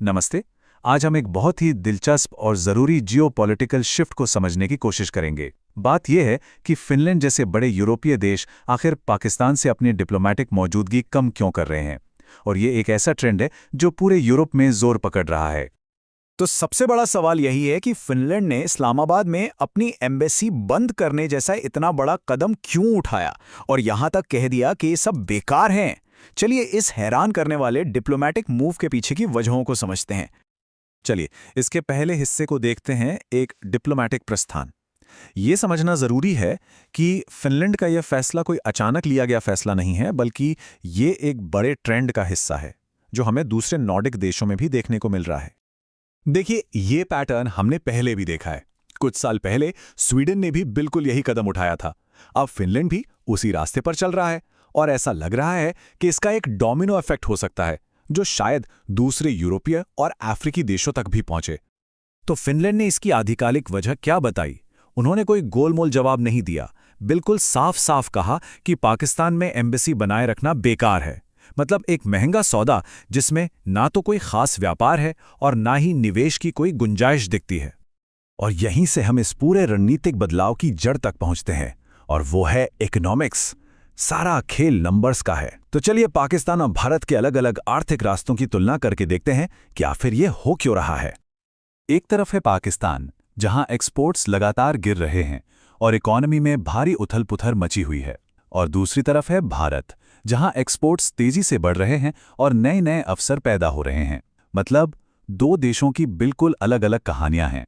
नमस्ते। आज हम एक बहुत ही दिलचस्प और ज़रूरी जियोपॉलिटिकल शिफ्ट को समझने की कोशिश करेंगे। बात यह है कि फिनलैंड जैसे बड़े यूरोपीय देश आखिर पाकिस्तान से अपनी डिप्लोमैटिक मौजूदगी कम क्यों कर रहे हैं, और ये एक ऐसा ट्रेंड है जो पूरे यूरोप में जोर पकड़ रहा है। तो सबसे बड़ा सवाल यही है कि फिनलैंड ने इस्लामाबाद में अपनी एम्बेसी बंद करने जैसा इतना बड़ा कदम क्यों उठाया और यहां तक कह दिया कि ये सब बेकार हैं। चलिए इस हैरान करने वाले डिप्लोमैटिक मूव के पीछे की वजहों को समझते हैं। चलिए, इसके पहले हिस्से को देखते हैं, एक डिप्लोमैटिक प्रस्थान। ये समझना ज़रूरी है कि फिनलैंड का यह फैसला कोई अचानक लिया गया फैसला नहीं है, बल्कि ये एक बड़े ट्रेंड का हिस्सा है जो हमें दूसरे नॉर्डिक देशों में भी देखने को मिल रहा है। देखिए, ये पैटर्न हमने पहले भी देखा है। कुछ साल पहले स्वीडन ने भी बिल्कुल यही कदम उठाया था। अब फिनलैंड भी उसी रास्ते पर चल रहा है और ऐसा लग रहा है कि इसका एक डोमिनो इफेक्ट हो सकता है जो शायद दूसरे यूरोपीय और अफ्रीकी देशों तक भी पहुंचे। तो फिनलैंड ने इसकी आधिकारिक वजह क्या बताई? उन्होंने कोई गोलमोल जवाब नहीं दिया, बिल्कुल साफ साफ कहा कि पाकिस्तान में एम्बेसी बनाए रखना बेकार है। मतलब एक महंगा सौदा जिसमें ना तो कोई खास व्यापार है और ना ही निवेश की कोई गुंजाइश दिखती है। और यहीं से हम इस पूरे रणनीतिक बदलाव की जड़ तक पहुंचते हैं, और वो है इकोनॉमिक्स। सारा खेल नंबर्स का है। तो चलिए पाकिस्तान और भारत के अलग अलग आर्थिक रास्तों की तुलना करके देखते हैं कि आखिर ये हो क्यों रहा है। एक तरफ है पाकिस्तान, जहां एक्सपोर्ट्स लगातार गिर रहे हैं और इकोनॉमी में भारी उथल-पुथल मची हुई है, और दूसरी तरफ है भारत, जहां एक्सपोर्ट्स तेजी से बढ़ रहे हैं और नए नए अवसर पैदा हो रहे हैं। मतलब दो देशों की बिल्कुल अलग अलग कहानियां हैं।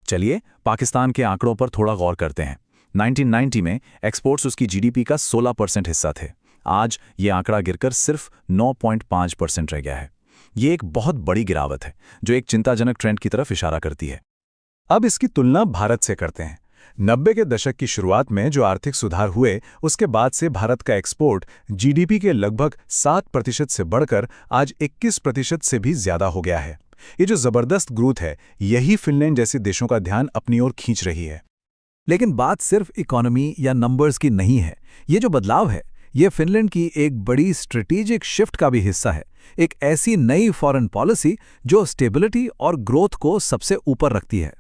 चलिए पाकिस्तान के आंकड़ों पर थोड़ा गौर करते हैं। 1990 में एक्सपोर्ट्स उसकी जीडीपी का 16% हिस्सा थे। आज ये आंकड़ा गिरकर सिर्फ 9.5% रह गया है। ये एक बहुत बड़ी गिरावट है जो एक चिंताजनक ट्रेंड की तरफ इशारा करती है। अब इसकी तुलना भारत से करते हैं। 90 के दशक की शुरुआत में जो आर्थिक सुधार हुए, उसके बाद से भारत का एक्सपोर्ट जीडीपी के लगभग 7% से बढ़कर आज 21% से भी ज्यादा हो गया है। ये जो जबरदस्त ग्रोथ है, यही फिनलैंड जैसे देशों का ध्यान अपनी ओर खींच रही है। लेकिन बात सिर्फ इकोनॉमी या नंबर्स की नहीं है। ये जो बदलाव है, ये फिनलैंड की एक बड़ी स्ट्रेटेजिक शिफ्ट का भी हिस्सा है। एक ऐसी नई फॉरेन पॉलिसी जो स्टेबिलिटी और ग्रोथ को सबसे ऊपर रखती है।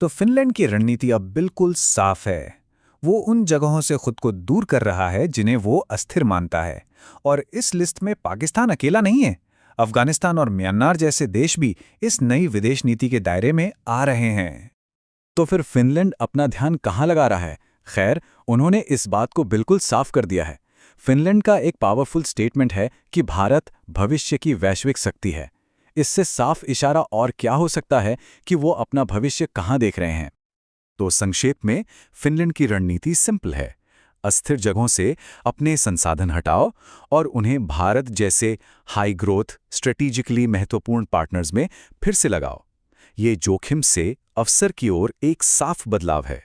तो फिनलैंड की रणनीति अब बिल्कुल साफ है। वो उन जगहों से खुद को दूर कर रहा है जिन्हें वो अस्थिर मानता है, और इस लिस्ट में पाकिस्तान अकेला नहीं है। अफगानिस्तान और म्यांमार जैसे देश भी इस नई विदेश नीति के दायरे में आ रहे हैं। तो फिर फिनलैंड अपना ध्यान कहाँ लगा रहा है? खैर, उन्होंने इस बात को बिल्कुल साफ कर दिया है। फिनलैंड का एक पावरफुल स्टेटमेंट है कि भारत भविष्य की वैश्विक शक्ति है। इससे साफ इशारा और क्या हो सकता है कि वो अपना भविष्य कहाँ देख रहे हैं। तो संक्षेप में, फिनलैंड की रणनीति सिंपल है। अस्थिर जगहों से अपने संसाधन हटाओ और उन्हें भारत जैसे हाई ग्रोथ, स्ट्रेटेजिकली महत्वपूर्ण पार्टनर्स में फिर से लगाओ। ये जोखिम से अवसर की ओर एक साफ बदलाव है।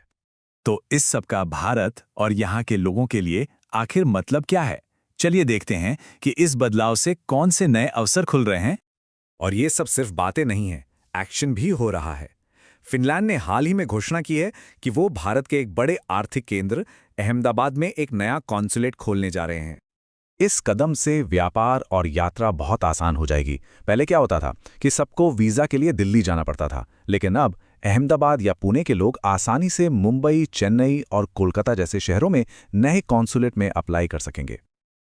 तो इस सब का भारत और यहाँ के लोगों के लिए आखिर मतलब क्या है? चलिए देखते हैं कि इस बदलाव से कौन से नए अवसर खुल रहे हैं। और ये सब सिर्फ बातें नहीं हैं, एक्शन भी हो रहा है। फिनलैंड ने हाल ही में घोषणा की है कि वो भारत के एक बड़े आर्थिक केंद्र अहमदाबाद में एक नया कॉन्सुलेट खोलने जा रहे हैं। इस कदम से व्यापार और यात्रा बहुत आसान हो जाएगी। पहले क्या होता था कि सबको वीज़ा के लिए दिल्ली जाना पड़ता था, लेकिन अब अहमदाबाद या पुणे के लोग आसानी से मुंबई, चेन्नई और कोलकाता जैसे शहरों में नए कॉन्सुलेट में अप्लाई कर सकेंगे।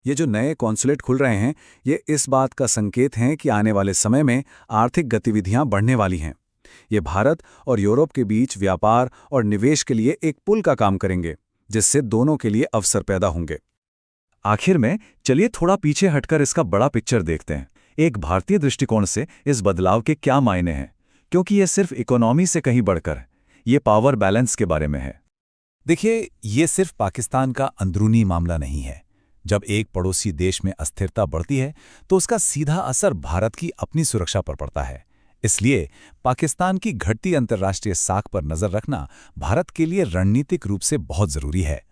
ये जो नए कॉन्सुलेट खुल रहे हैं, ये इस बात का संकेत हैं कि आने वाले समय में आर्थिक गतिविधियां बढ़ने वाली हैं। ये भारत और यूरोप के बीच व्यापार और निवेश के लिए एक पुल का काम करेंगे, जिससे दोनों के लिए अवसर पैदा होंगे। आखिर में चलिए थोड़ा पीछे हटकर इसका बड़ा पिक्चर देखते हैं। एक भारतीय दृष्टिकोण से इस बदलाव के क्या मायने हैं, क्योंकि ये सिर्फ इकोनॉमी से कहीं बढ़कर ये पावर बैलेंस के बारे में है। देखिए, ये सिर्फ पाकिस्तान का अंदरूनी मामला नहीं है। जब एक पड़ोसी देश में अस्थिरता बढ़ती है तो उसका सीधा असर भारत की अपनी सुरक्षा पर पड़ता है। इसलिए पाकिस्तान की घटती अंतर्राष्ट्रीय साख पर नजर रखना भारत के लिए रणनीतिक रूप से बहुत जरूरी है।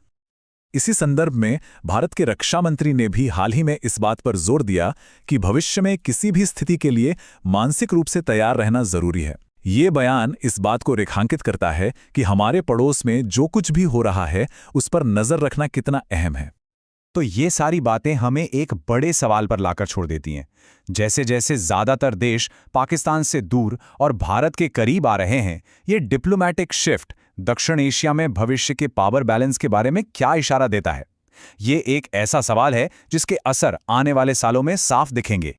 इसी संदर्भ में भारत के रक्षा मंत्री ने भी हाल ही में इस बात पर जोर दिया कि भविष्य में किसी भी स्थिति के लिए मानसिक रूप से तैयार रहना जरूरी है। ये बयान इस बात को रेखांकित करता है कि हमारे पड़ोस में जो कुछ भी हो रहा है उस पर नजर रखना कितना अहम है। तो ये सारी बातें हमें एक बड़े सवाल पर लाकर छोड़ देती हैं। जैसे जैसे ज्यादातर देश पाकिस्तान से दूर और भारत के करीब आ रहे हैं, ये डिप्लोमैटिक शिफ्ट दक्षिण एशिया में भविष्य के पावर बैलेंस के बारे में क्या इशारा देता है? ये एक ऐसा सवाल है जिसके असर आने वाले सालों में साफ दिखेंगे।